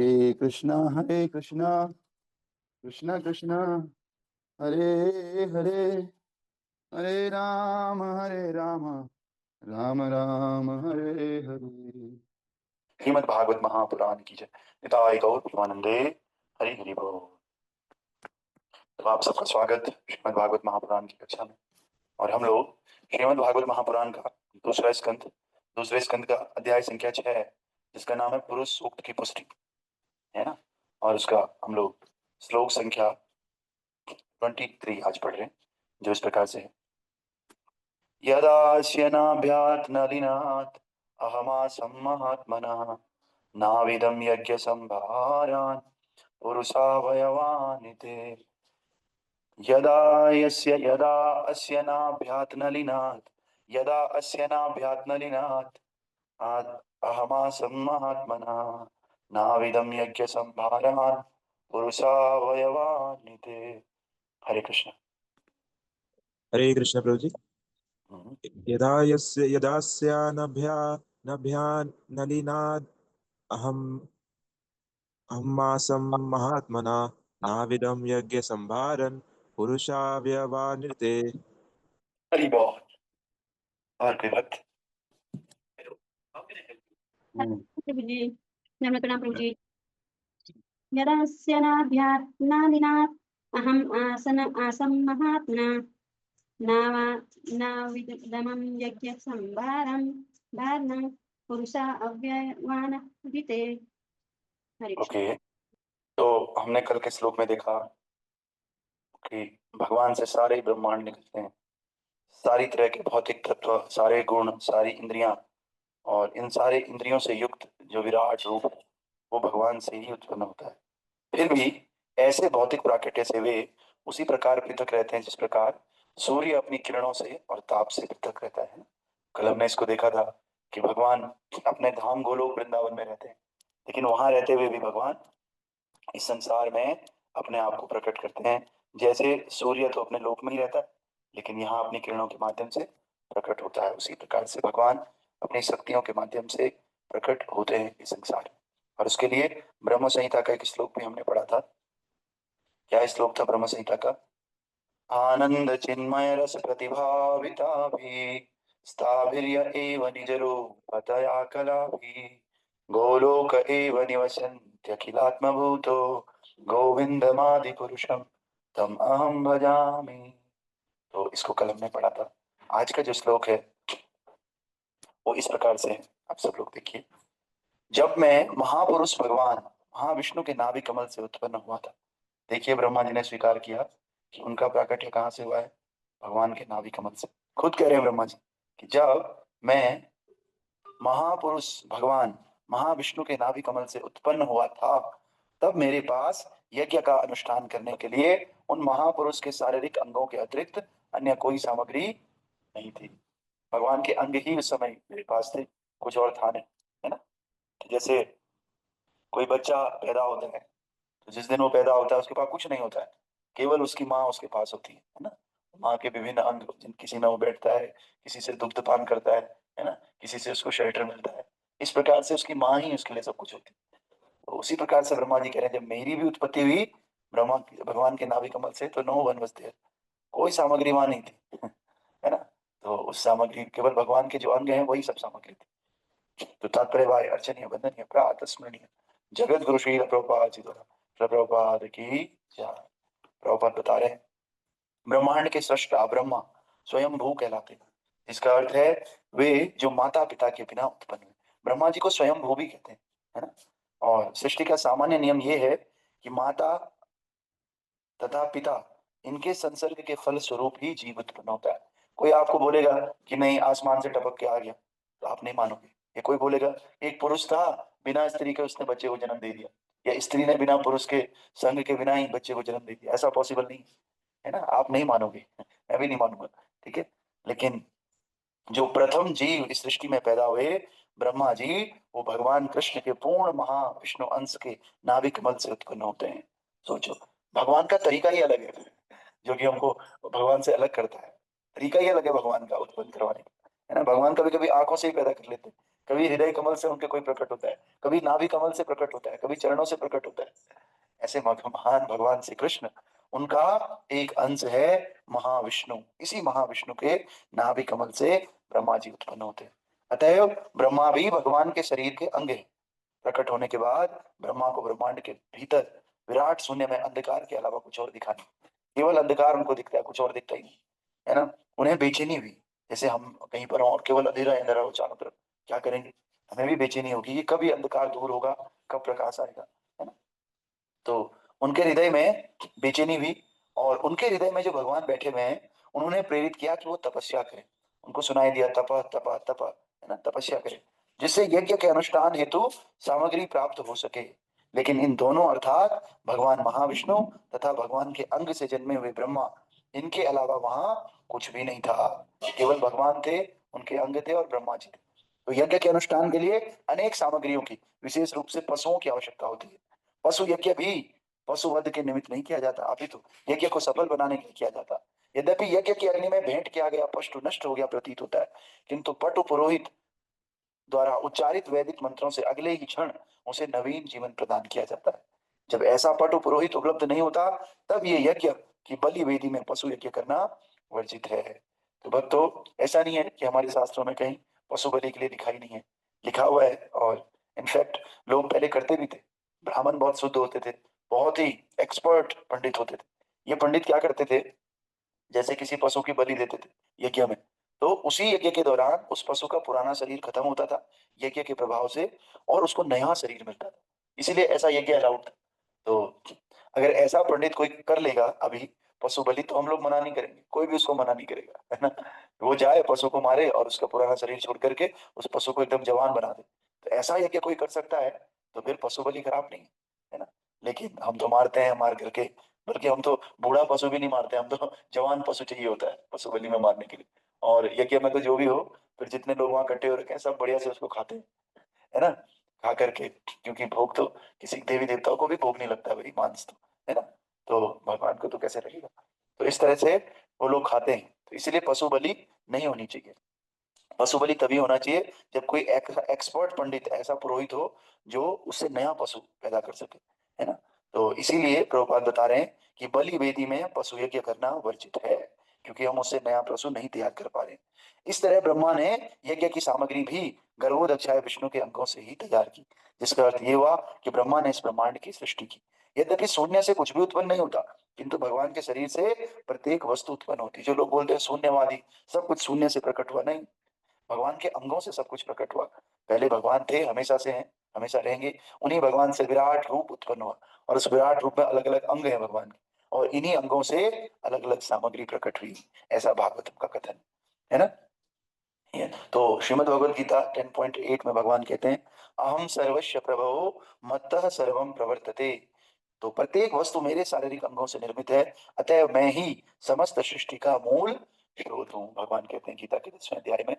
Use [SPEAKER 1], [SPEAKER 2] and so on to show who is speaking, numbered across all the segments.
[SPEAKER 1] हरे कृष्णा कृष्णा कृष्णा हरे हरे, हरे राम राम राम हरे हरे। श्रीमद् भागवत महापुराण की जय। निताय गौर प्रेमानंदे, हरि हरि बोल। तो आप सबका स्वागत श्रीमद् भागवत महापुराण की कक्षा में। और हम लोग श्रीमद् भागवत महापुराण का दूसरे स्कंद का अध्याय संख्या 6 है, जिसका नाम है पुरुष सूक्त की पुष्टि, है ना। और उसका हम लोग श्लोक संख्या 23 आज पढ़ रहे हैं, जो इस प्रकार से है। यदास्य नाभ्यात् नलिनात् अहमासं महात्मनः नाविदं यज्ञ संभारान् पुरुषावयवानिते। यदा अस्य नाभ्यात् नलिनात् अहमासं महात्मनः नाविदं यज्ञ संभारान् पुरुषावयवानिते। हरे कृष्ण।
[SPEAKER 2] हरे कृष्ण प्रभु जी। यदास्य नलिनाद् अहमासं महात्मना नाविदं यज्ञ संभारन् पुरुषाव्यवानिते।
[SPEAKER 1] हरि बोल। और कोई भक्त?
[SPEAKER 3] प्रभु जी, नमः प्रणाम प्रभु जी। यदास्य नाभ्यात्नादिनात् अहम् आसं महात्मना नाविदमं यज्ञ संभारं धारणं पुरुषा अव्ययवान विते। हरे कृष्ण।
[SPEAKER 1] ओके, तो हमने कल के श्लोक में देखा कि भगवान से सारे ब्रह्मांड निकलते हैं, सारी तरह के भौतिक तत्व, सारे गुण, सारी इंद्रियां, और इन सारे इंद्रियों से युक्त जो विराट रूप है वो भगवान से ही उत्पन्न होता है। फिर भी ऐसे भौतिक प्राकट्य से वे उसी प्रकार पृथक रहते हैं जिस प्रकार सूर्य अपनी किरणों से और ताप से पृथक रहता है। कल हमने इसको देखा था कि भगवान अपने धाम गोलोक वृंदावन में रहते हैं, लेकिन वहां रहते हुए भी भगवान इस संसार में अपने आप को प्रकट करते हैं। जैसे सूर्य तो अपने लोक में ही रहता है, लेकिन यहाँ अपनी किरणों के माध्यम से प्रकट होता है, उसी प्रकार से भगवान अपनी शक्तियों के माध्यम से प्रकट होते हैं इस संसार में। और उसके लिए ब्रह्म संहिता का एक श्लोक भी हमने पढ़ा था। क्या श्लोक था ब्रह्म संहिता का? आनंद चिन्मय रस प्रतिभाविताभि स्थाभिर्य एव निज रूपतया कलाभि गोलोक एव निवसन्त्यखिलात्मभूतो गोविंदमादि पुरुषम तम अहम भजामि। तो इसको कल हमने पढ़ा था। आज का जो श्लोक है वो इस प्रकार से है, आप सब लोग देखिए। जब मैं महापुरुष भगवान महाविष्णु के नाभि कमल से उत्पन्न हुआ था, देखिए ब्रह्मा जी ने स्वीकार किया कि उनका प्राकट्य कहाँ से हुआ है? भगवान के नाभि कमल से। खुद कह रहे हैं ब्रह्मा जी कि जब मैं महापुरुष भगवान महाविष्णु के नाभि कमल से उत्पन्न हुआ था, तब मेरे पास यज्ञ का अनुष्ठान करने के लिए उन महापुरुष के शारीरिक अंगों के अतिरिक्त अन्य कोई सामग्री नहीं थी। भगवान के अंग ही उस समय मेरे पास थे, कुछ और था नहीं, है ना। जैसे कोई बच्चा पैदा होता है, तो जिस दिन वो पैदा होता है उसके पास कुछ नहीं होता है, केवल उसकी माँ उसके पास होती है ना। माँ के विभिन्न अंग, किसी में वो बैठता है, किसी से दुग्ध पान करता है ना, किसी से उसको शेल्टर मिलता है। इस प्रकार से उसकी माँ ही उसके लिए सब कुछ होती है। तो उसी प्रकार से ब्रह्मा जी कह रहे हैं, जब मेरी भी उत्पत्ति हुई ब्रह्मा भगवान के नाभि कमल से, तो नो वन वाज देयर, कोई सामग्री वहां नहीं थी है ना। तो उस सामग्री केवल भगवान के जो अंग हैं वही सब सामग्री थी। तो तात्पर्य भाई अर्चनीय वंदनीय प्रात स्मरणीय जगत गुरु श्री प्रभुपाद जी द्वारा प्रभुपाद की जय। प्रभुपाद बता रहे हैं ब्रह्मांड के सृष्टा ब्रह्मा स्वयं भू कहलाते हैं, जिसका अर्थ है वे जो माता पिता के बिना उत्पन्न हुए। ब्रह्मा जी को स्वयं भू भी कहते हैं, है ना। और सृष्टि का सामान्य नियम यह है कि माता तथा पिता इनके संसर्ग के फल स्वरूप ही जीव उत्पन्न होता है। कोई आपको बोलेगा कि नहीं आसमान से टपक के आ गया, तो आप नहीं मानोगे। ये कोई बोलेगा एक पुरुष था, बिना स्त्री के उसने बच्चे को जन्म दे दिया, या स्त्री ने बिना पुरुष के संग के बिना ही बच्चे को जन्म दे दिया, ऐसा पॉसिबल नहीं है ना। आप नहीं मानोगे, मैं भी नहीं मानूंगा, ठीक है। लेकिन जो प्रथम जीव इस सृष्टि में पैदा हुए ब्रह्मा जी, वो भगवान कृष्ण के पूर्ण महाविष्णु अंश के नाभि कमल से उत्पन्न होते हैं। सोचो, भगवान का तरीका ही अलग है, जो कि हमको भगवान से अलग करता है। तरीका ही अलग है भगवान का उत्पन्न करवाने का, है ना। भगवान कभी कभी आंखों से ही पैदा कर लेते हैं, कभी हृदय कमल से उनके कोई प्रकट होता है, कभी नाभि कमल से प्रकट होता है, कभी चरणों से प्रकट होता है। ऐसे महान भगवान श्री कृष्ण, उनका एक अंश है महाविष्णु। इसी महाविष्णु के नाभि कमल से ब्रह्मा जी उत्पन्न होते हैं। अतएव ब्रह्मा भी भगवान के शरीर के अंग है। प्रकट होने के बाद ब्रह्मा को ब्रह्मांड के भीतर विराट शून्य में अंधकार के अलावा कुछ और दिखा नहीं। केवल अंधकार उनको दिखता है, कुछ और दिखता ही नहीं, है ना। उन्हें बेचैनी हुई, जैसे हम कहीं पर हों और केवल अंधेरा अंधेरा हो चारों तरफ, क्या करेंगे? हमें भी बेचैनी होगी, ये कभी अंधकार दूर होगा, कब प्रकाश आएगा, है ना। तो उनके हृदय में बेचैनी हुई, और उनके हृदय में जो भगवान बैठे हुए हैं, उन्होंने प्रेरित किया कि वो तपस्या करें। उनको सुनाई दिया तप तप तप, है ना, तपस्या करें, जिससे यज्ञ के अनुष्ठान हेतु सामग्री प्राप्त हो सके। लेकिन इन दोनों अर्थात भगवान महाविष्णु तथा भगवान के अंग से जन्मे हुए ब्रह्मा, इनके अलावा वहां कुछ भी नहीं था। केवल भगवान थे, उनके अंग थे और ब्रह्मा जी थे। तो यज्ञ के अनुष्ठान के लिए अनेक सामग्रियों की, विशेष रूप से पशुओं की आवश्यकता होती है। पशु यज्ञ भी पशु वध के निमित्त नहीं किया जाता, अभी तो यज्ञ को सफल बनाने के लिए किया जाता। यद्यपि यज्ञ की अग्नि में भेंट किया गया पशु नष्ट हो गया प्रतीत होता है, किंतु पटु पुरोहित द्वारा उच्चारित वैदिक मंत्रों से अगले ही क्षण उसे नवीन जीवन प्रदान किया जाता है। जब ऐसा पटु पुरोहित उपलब्ध नहीं होता, तब ये यज्ञ की बलि वेदी में पशु यज्ञ करना वर्जित है। तो भक्तों, ऐसा नहीं है कि हमारे शास्त्रों में कहीं पशु बलि के लिए लिखा ही नहीं है, लिखा हुआ है। और इनफैक्ट लोग पहले करते भी थे। ब्राह्मण बहुत शुद्ध होते थे, बहुत ही एक्सपर्ट पंडित होते थे। ये पंडित क्या करते थे, जैसे किसी पशु की बलि देते थे यज्ञ में, तो उसी यज्ञ के दौरान उस पशु का पुराना शरीर खत्म होता था यज्ञ के प्रभाव से, और उसको नया शरीर मिलता था। इसीलिए ऐसा यज्ञ अलाउड था। तो अगर ऐसा पंडित कोई कर लेगा अभी पशु बलि, तो हम लोग मना नहीं करेंगे, कोई भी उसको मना नहीं करेगा, है ना। वो जाए पशु को मारे और उसका पुराना शरीर छोड़ करके उस पशु को एकदम जवान बना दे। तो ऐसा यज्ञ कोई कर सकता है, तो फिर पशु बलि खराब नहीं है ना। लेकिन हम तो मारते हैं मार करके, बल्कि हम तो बूढ़ा पशु भी नहीं मारते, हम तो जवान पशु चाहिए होता है पशु बलि में मारने के लिए। और यज्ञ में तो जो भी हो, फिर जितने लोग वहां इकट्ठे हो रखे हैं सब बढ़िया से उसको खाते हैं, है ना, खा करके। क्योंकि भोग तो किसी देवी देवताओं को भी भोग नहीं लगता भाई, मांस तो, है ना। तो भगवान को तो कैसे लगेगा। तो इस तरह से वो लोग खाते हैं, तो इसलिए पशु बलि नहीं होनी चाहिए। पशु बलि तभी होना चाहिए जब कोई एक्सपर्ट पंडित, ऐसा पुरोहित हो जो उससे नया पशु पैदा कर सके, है ना। तो इसीलिए प्रभुपाद बता रहे हैं कि बलि वेदी में पशु यज्ञ करना वर्जित है, क्योंकि हम उससे नया पशु नहीं तैयार कर पा रहे। इस तरह ब्रह्मा ने यज्ञ की सामग्री भी गर्भोदक्षाय विष्णु के अंगों से ही तैयार की, जिसका अर्थ ये हुआ कि ब्रह्मा ने इस ब्रह्मांड की सृष्टि की। यद्यपि शून्य से कुछ भी उत्पन्न नहीं होता, किंतु भगवान के शरीर से प्रत्येक वस्तु उत्पन्न होती है। जो लोग बोलते हैं शून्यवादी, सब कुछ शून्य से प्रकट हुआ, नहीं, भगवान के अंगों से सब कुछ प्रकट हुआ। पहले भगवान थे, हमेशा से हैं, हमेशा रहेंगे। उन्हीं भगवान से विराट रूप उत्पन्न हुआ, और उस विराट रूप में अलग अलग अंग हैं भगवान के, और इन्हीं अंगों से अलग अलग सामग्री प्रकट हुई, ऐसा भागवतम का कथन है ना। तो श्रीमद् भगवद गीता 10.8 में भगवान कहते हैं, अहम सर्वस्व प्रभो मत्तः सर्वम प्रवर्तते। तो प्रत्येक वस्तु मेरे शारीरिक अंगों से निर्मित है, अतः मैं ही समस्त सृष्टि का मूल स्रोत हूँ। भगवान कहते हैं गीता के 10वें अध्याय में,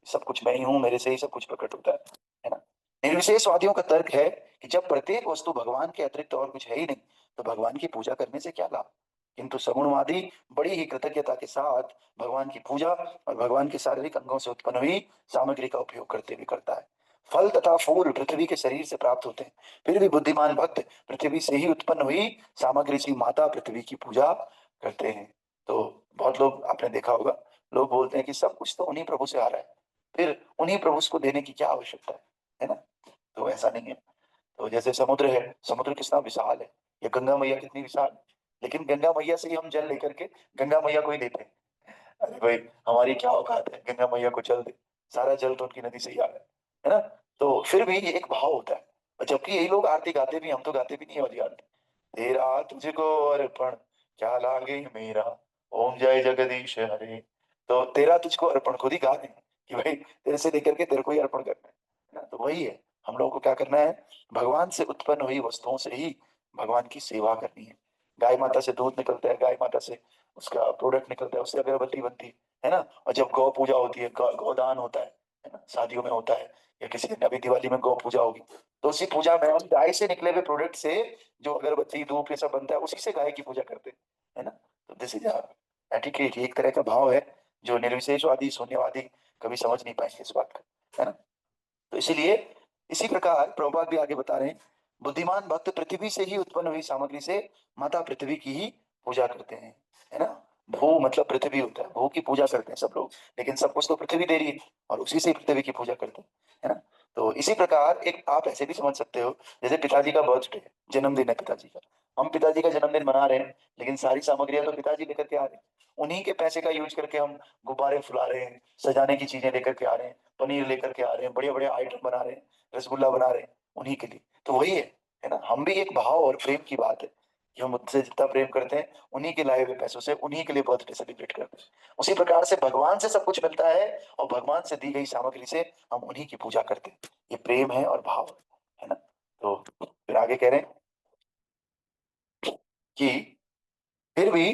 [SPEAKER 1] सब कुछ मैं ही हूँ, मेरे से ही सब कुछ प्रकट होता है ना। निर्विशेषवादियों का तर्क है कि जब प्रत्येक वस्तु भगवान के अतिरिक्त और कुछ है ही नहीं, तो भगवान की पूजा करने से क्या लाभ। किंतु सगुणवादी बड़ी ही कृतज्ञता के साथ भगवान की पूजा और भगवान के शारीरिक अंगों से उत्पन्न हुई सामग्री का उपयोग करते भी करता है। फल तथा फूल पृथ्वी के शरीर से प्राप्त होते हैं, फिर भी बुद्धिमान भक्त पृथ्वी से ही उत्पन्न हुई सामग्री से माता पृथ्वी की पूजा करते हैं। तो बहुत लोग आपने देखा होगा, लोग बोलते हैं कि सब कुछ तो उन्हीं प्रभु से आ रहा है, फिर उन्हीं प्रभु को देने की क्या आवश्यकता है ना। तो ऐसा नहीं है। तो जैसे समुद्र है, समुद्र कितना विशाल है, या गंगा मैया कितनी विशाल है, लेकिन गंगा मैया से ही हम जल लेकर के गंगा मैया को ही देते हैं। अरे भाई, हमारी क्या औकात है गंगा मैया को जल दे, सारा जल तो उनकी नदी से ही आ रहा है ना। तो फिर भी ये एक भाव होता है। और जबकि यही लोग आरती गाते भी, हम तो गाते भी नहीं है वाली आरती, तेरा तुझको अर्पण क्या लागे मेरा, ओम जय जगदीश हरे। तो तेरा तुझको अर्पण खुद ही गा रहे हैं कि भाई तेरे से लेकर के तेरे को ही अर्पण करना है ना। तो वही है, हम लोगों को क्या करना है, भगवान से उत्पन्न हुई वस्तुओं से ही भगवान की सेवा करनी है। गाय माता से दूध निकलता है, गाय माता से उसका प्रोडक्ट निकलता है, उससे अगरबत्ती बनती है ना। और जब गौ पूजा होती है, गौदान होता है ना, शादियों में होता है, या किसी दिन अभी दिवाली में गौ पूजा होगी, तो उसी पूजा में हम गाय से निकले हुए प्रोडक्ट से जो अगरबत्ती धूप ये सब बनता है, उसी से गाय की पूजा करते हैं, है ना। तो दिस इज एटिकेट, एक तरह का भाव है जो निर्विशेषवादी शून्यवादी कभी समझ नहीं पाएंगे इस बात का, है ना। तो इसीलिए इसी प्रकार प्रभुपाद भी आगे बता रहे हैं, बुद्धिमान भक्त पृथ्वी से ही उत्पन्न हुई सामग्री से माता पृथ्वी की ही पूजा करते हैं, है ना। भू मतलब पृथ्वी होता है, भू की पूजा करते हैं सब लोग, लेकिन सब कुछ तो पृथ्वी दे रही है और उसी से पृथ्वी की पूजा करते हैं, है ना। तो इसी प्रकार एक आप ऐसे भी समझ सकते हो, जैसे पिताजी का बर्थडे है, जन्मदिन है पिताजी का, हम पिताजी का जन्मदिन मना रहे हैं, लेकिन सारी सामग्रियां तो पिताजी लेकर के आ रहे हैं, उन्हीं के पैसे का यूज करके हम गुब्बारे फुला रहे हैं, सजाने की चीजें लेकर के आ रहे हैं, पनीर लेकर के आ रहे हैं, बढ़िया बढ़िया आइटम बना रहे हैं, रसगुल्ला बना रहे हैं उन्हीं के लिए। तो वही है ना, हम भी एक भाव और प्रेम की बात है कि हम मुझसे जितना प्रेम करते हैं उन्हीं के लाए हुए पैसों से उन्हीं के लिए बर्थडे सेलिब्रेट करते हैं। उसी प्रकार से भगवान से सब कुछ मिलता है और भगवान से दी गई सामग्री से हम उन्हीं की पूजा करते हैं। ये प्रेम है और भाव है ना। तो फिर आगे कह रहे हैं कि फिर भी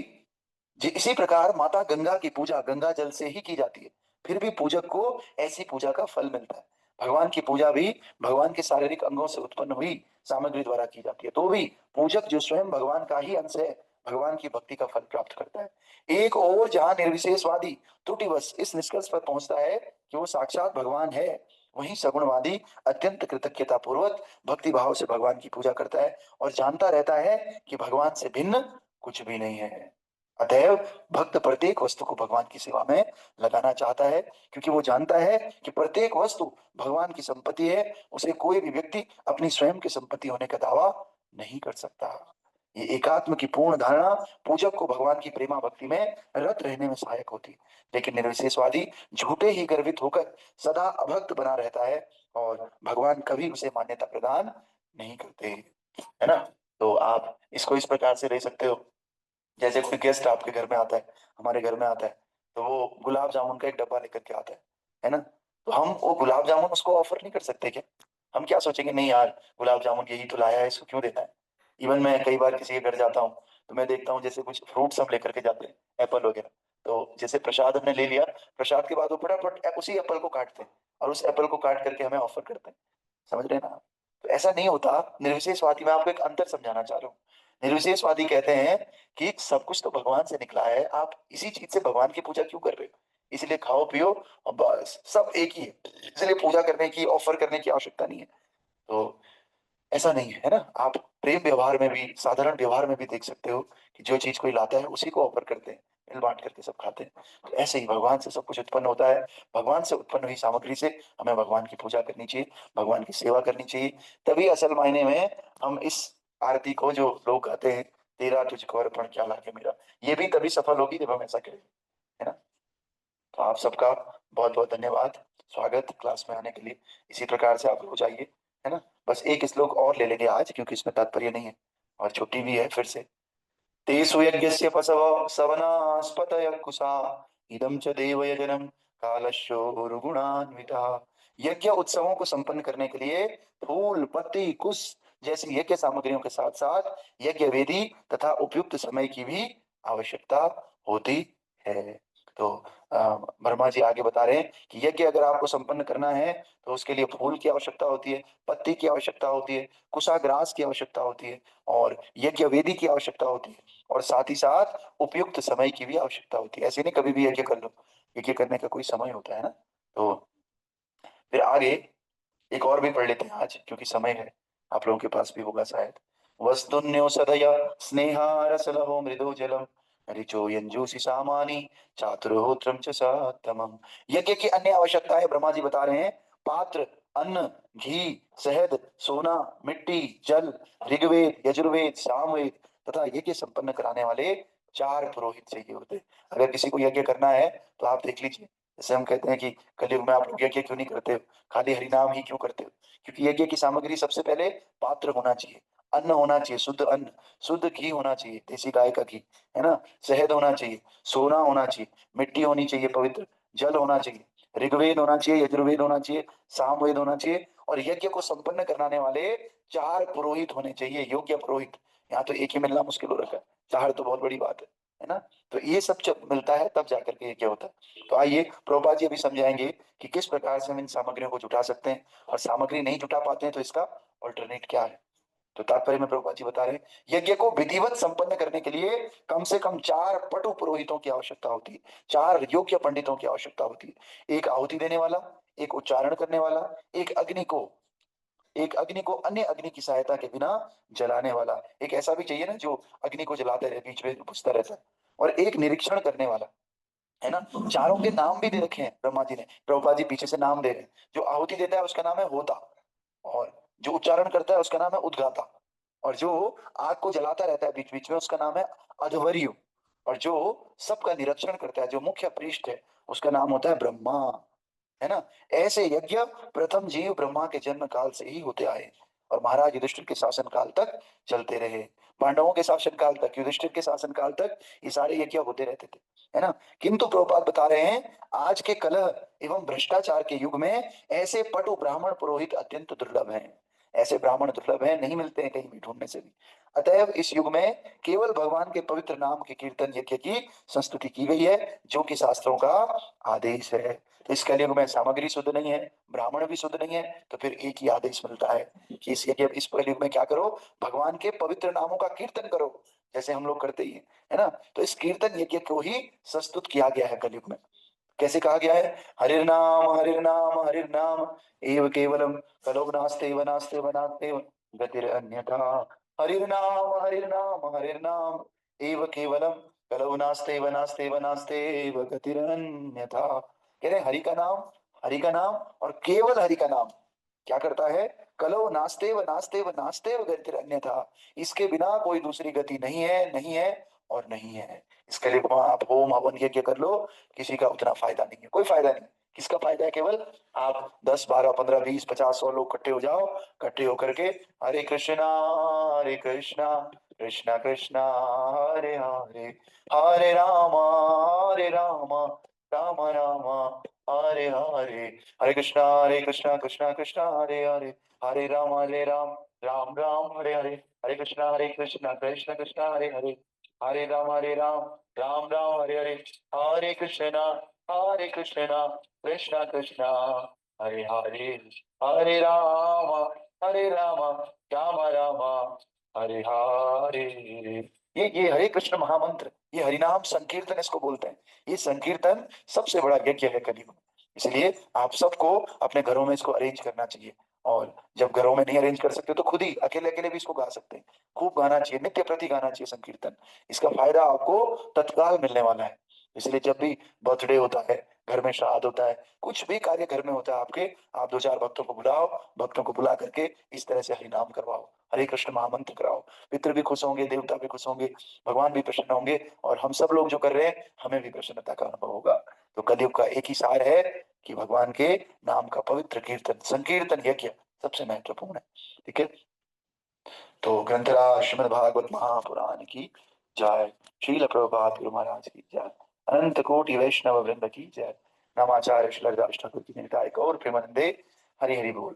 [SPEAKER 1] इसी प्रकार माता गंगा की पूजा गंगा जल से ही की जाती है, फिर भी पूजक को ऐसी पूजा का फल मिलता है। भगवान की पूजा भी भगवान के शारीरिक अंगों से उत्पन्न हुई सामग्री द्वारा की जाती है, तो भी पूजक जो स्वयं भगवान का ही अंश है, भगवान की भक्ति का फल प्राप्त करता है। एक और जहां निर्विशेषवादी त्रुटिवश इस निष्कर्ष पर पहुंचता है कि वो साक्षात भगवान है, वहीं सगुणवादी अत्यंत कृतज्ञता पूर्वक भक्ति भाव से भगवान की पूजा करता है और जानता रहता है कि भगवान से भिन्न कुछ भी नहीं है। अतएव भक्त प्रत्येक वस्तु को भगवान की सेवा में लगाना चाहता है, क्योंकि वो जानता है कि प्रत्येक वस्तु भगवान की संपत्ति है, उसे कोई भी व्यक्ति अपनी स्वयं की संपत्ति होने का दावा नहीं कर सकता। ये एकात्म की पूर्ण धारणा पूजक को भगवान की प्रेमा भक्ति में रत रहने में सहायक होती है, लेकिन निर्विशेषवादी झूठे ही गर्वित होकर सदा अभक्त बना रहता है और भगवान कभी उसे मान्यता प्रदान नहीं करते, है ना। तो आप इसको इस प्रकार से ले सकते हो, जैसे कोई गेस्ट आपके घर में आता है, हमारे घर में आता है, तो वो गुलाब जामुन का एक डब्बा लेकर के आता है ना। तो हम वो गुलाब जामुन उसको ऑफर नहीं कर सकते क्या? हम क्या सोचेंगे, नहीं यार गुलाब जामुन यही तो लाया है, इसको क्यों देना है। इवन मैं कई बार किसी के घर जाता हूँ तो मैं देखता हूँ जैसे कुछ फ्रूट्स हम लेकर के जाते हैं, एप्पल वगैरह, तो जैसे प्रसाद हमने ले लिया, प्रसाद के बाद वो फटाफट उसी एप्पल को काटते हैं और उस एप्पल को काट करके हमें ऑफर करते हैं, समझ रहे हैं ना। तो ऐसा नहीं होता निर्विशेषवादी में। आपको एक अंतर समझाना चाह रहा हूँ। निर्विशेषवादी कहते हैं कि सब कुछ तो भगवान से निकला है, आप इसी चीज से भगवान की पूजा क्यों कर रहे हो, इसलिए खाओ पियो और बस सब एक ही है, इसलिए पूजा करने की ऑफर करने की आवश्यकता नहीं है। तो ऐसा नहीं है ना। आप प्रेम व्यवहार में भी साधारण व्यवहार में भी देख सकते हो कि जो चीज कोई लाता है उसी को ऑफर करते हैं, मिल बांट करके सब खाते हैं। तो ऐसे ही भगवान से सब कुछ उत्पन्न होता है, भगवान से उत्पन्न हुई सामग्री से हमें भगवान की पूजा करनी चाहिए, भगवान की सेवा करनी चाहिए। तभी असल मायने में हम इस आरती को जो लोग गाते हैं, तेरा तुझको अर्पण क्या लागे मेरा, ये भी तभी सफल होगी जब हम ऐसा करें, है ना। तो आप सबका बहुत बहुत धन्यवाद, स्वागत क्लास में आने के लिए। इसी प्रकार से आप लोग जाइए, है ना। बस एक श्लोक और ले लेंगे आज, क्योंकि इसमें तात्पर्य नहीं है और छुट्टी भी है फिर से। तेषु यज्ञस्य पशवः सवनास्पतयः कुशा इदं च देवयजनं कालस्य रुगुणान्वितः। यज्ञ उत्सवों को संपन्न करने के लिए फूल पत्ती कुश जैसी यज्ञ सामग्रियों के साथ साथ यज्ञ वेदी तथा उपयुक्त समय की भी आवश्यकता होती है। तो वर्मा जी आगे बता रहे हैं कि यज्ञ अगर आपको संपन्न करना है तो उसके लिए फूल की आवश्यकता होती है, पत्ती की आवश्यकता होती है, कुशाग्रास की आवश्यकता होती है और यज्ञ वेदी की आवश्यकता होती है, और साथ ही साथ उपयुक्त समय की भी आवश्यकता होती है। ऐसे नहीं कभी भी यज्ञ कर लो, यज्ञ करने का कोई समय होता है ना। तो फिर आगे एक और भी पढ़ लेते हैं आज, क्योंकि समय है, आप लोगों के पास भी होगा शायद। वस्तुन्यो सदया स्नेहा रसलहो मृदो जलम ऋचो यंजूसी सामानी चातुर्होत्रम च सतमम। यज्ञ की अन्य आवश्यकताएं ब्रह्मा जी बता रहे हैं। पात्र, अन्न, घी, शहद, सोना, मिट्टी, जल, ऋग्वेद, यजुर्वेद, सामवेद तथा यज्ञ संपन्न कराने वाले 4 पुरोहित चाहिए होते हैं। अगर किसी को यज्ञ करना है तो आप देख लीजिए, जैसे हम कहते हैं कि कलयुग में आप लोग यज्ञ क्यों नहीं करते हो, खाली हरिनाम ही क्यों करते हो, क्योंकि यज्ञ की सामग्री सबसे पहले पात्र होना चाहिए, अन्न होना चाहिए, शुद्ध अन्न, शुद्ध घी होना चाहिए, देसी गाय का घी, है ना, शहद होना चाहिए, सोना होना चाहिए, मिट्टी होनी चाहिए पवित्र, जल होना चाहिए, ऋग्वेद होना चाहिए, यजुर्वेद होना चाहिए, सामवेद होना चाहिए, और यज्ञ को संपन्न कराने वाले 4 पुरोहित होने चाहिए, योग्य पुरोहित। यहाँ तो एक ही मिलना मुश्किल हो रखा है, 4 तो बहुत बड़ी बात है ना। तो ये सब जब मिलता है तब जाकर के यज्ञ होता है। तो आइए प्रभुपाद जी अभी समझाएंगे कि किस प्रकार से हम इन सामग्रियों को जुटा सकते हैं, और सामग्री नहीं जुटा पाते हैं तो इसका ऑल्टरनेट क्या है। तो तात्पर्य में प्रभुपाद जी बता रहे हैं, यज्ञ को विधिवत संपन्न करने के लिए कम से कम 4 पटु पुरोहितों की आवश्यकता होती है, 4 योग्य पंडितों की आवश्यकता होती है। एक आहुति देने वाला, एक उच्चारण करने वाला, एक अग्नि को अन्य अग्नि की सहायता के बिना जलाने वाला। एक ऐसा भी चाहिए ना जो अग्नि को जलाते रहे, बीच में बुझता रहता है। और एक निरीक्षण करने वाला, है ना। चारों के नाम भी दे रखे हैं ब्रह्मा जी ने, प्रभुपाद जी पीछे से नाम दे रहे हैं। जो आहुति देता है उसका नाम है होता, और जो उच्चारण करता है उसका नाम है उद्गाता, और जो आग को जलाता रहता है बीच बीच में उसका नाम है अध्वर्यु, और जो सबका निरीक्षण करता है, जो मुख्य पृष्ठ है, उसका नाम होता है ब्रह्मा, है ना। ऐसे यज्ञ प्रथम जीव ब्रह्मा के जन्म काल से ही होते आए और महाराज युधिष्ठिर के शासन काल तक चलते रहे। पांडवों के शासन काल तक, युधिष्ठिर के शासन काल तक ये सारे यज्ञ होते रहते थे, है ना। किंतु प्रभुपाद बता रहे हैं आज के कलह एवं भ्रष्टाचार के युग में ऐसे पटु ब्राह्मण पुरोहित अत्यंत दुर्लभ हैं। ऐसे ब्राह्मण दुर्लभ हैं, नहीं मिलते हैं कहीं भी, ढूंढने से भी। अतएव इस युग में केवल भगवान के पवित्र नाम के कीर्तन यज्ञ की संस्तुति की गई है, जो कि शास्त्रों का आदेश है। तो इस कलयुग में सामग्री शुद्ध नहीं है, ब्राह्मण भी शुद्ध नहीं है, तो फिर एक ही आदेश मिलता है कि इस कलयुग में क्या करो, भगवान के पवित्र नामों का कीर्तन करो, जैसे हम लोग करते ही हैं, है ना। तो इस कीर्तन यज्ञ को ही संस्तुत किया गया है कलयुग में। कैसे कहा गया है, हरिर नाम एव केवलम कलो नास्तेव नास्तेव नास्तेव गतिर अन्यथा। हरिर नाम एव केवलम कलो नास्तेव नास्तेव नास्तेव गतिर अन्यथा। कह रहे हैं हरि का नाम और केवल हरि का नाम क्या करता है, कलो नास्तेव नास्तेव नास्तेव गतिर अन्यथा, इसके बिना कोई दूसरी गति नहीं है, नहीं है और नहीं है। इसके लिए आप होम हवन यज्ञ कर लो, किसी का उतना फायदा नहीं है, कोई फायदा नहीं। किसका फायदा है, केवल आप 10 12 15 20 50 100 लोग इकट्ठे हो जाओ, इकट्ठे होकर के हरे कृष्णा कृष्णा कृष्णा हरे हरे, हरे राम राम राम हरे हरे, हरे कृष्णा कृष्णा कृष्णा हरे हरे, हरे राम राम राम हरे हरे, हरे कृष्णा कृष्णा कृष्णा हरे हरे, हरे राम राम राम हरे हरे, हरे कृष्णा कृष्णा कृष्णा हरे हरे, हरे राम राम राम हरे हरे। ये हरे कृष्ण महामंत्र, ये हरिनाम संकीर्तन इसको बोलते हैं। ये संकीर्तन सबसे बड़ा यज्ञ है कलयुग में, इसलिए आप सबको अपने घरों में इसको अरेंज करना चाहिए। और जब घरों में नहीं अरेंज कर सकते तो खुद ही अकेले अकेले भी इसको गा सकते हैं। खूब गाना चाहिए, नित्य प्रति गाना चाहिए संकीर्तन। इसका फायदा आपको तत्काल मिलने वाला है। इसलिए जब भी बर्थडे होता है, घर में श्राद्ध होता है, कुछ भी कार्य घर में होता है आपके, आप 2 4 भक्तों को बुलाओ, भक्तों को बुला करके इस तरह से हरिनाम करवाओ, हरे कृष्ण महामंत्र कराओ। पितृ भी खुश होंगे, देवता भी खुश होंगे, भगवान भी प्रसन्न होंगे, और हम सब लोग जो कर रहे हैं हमें भी प्रसन्नता का अनुभव होगा। तो कलयुग का एक ही सार है कि भगवान के नाम का पवित्र कीर्तन, संकीर्तन यज्ञ सबसे महत्वपूर्ण है। ठीक है, तो ग्रंथराज श्रीमद् भागवत महापुराण की जय, श्रील प्रभुपाद गुरु महाराज की जय, अनंत कोटि वैष्णव वृंद की जय, नमाचार्य श्रील ठाकुर की निताय गौर प्रेमानंदे, हरि हरि बोल।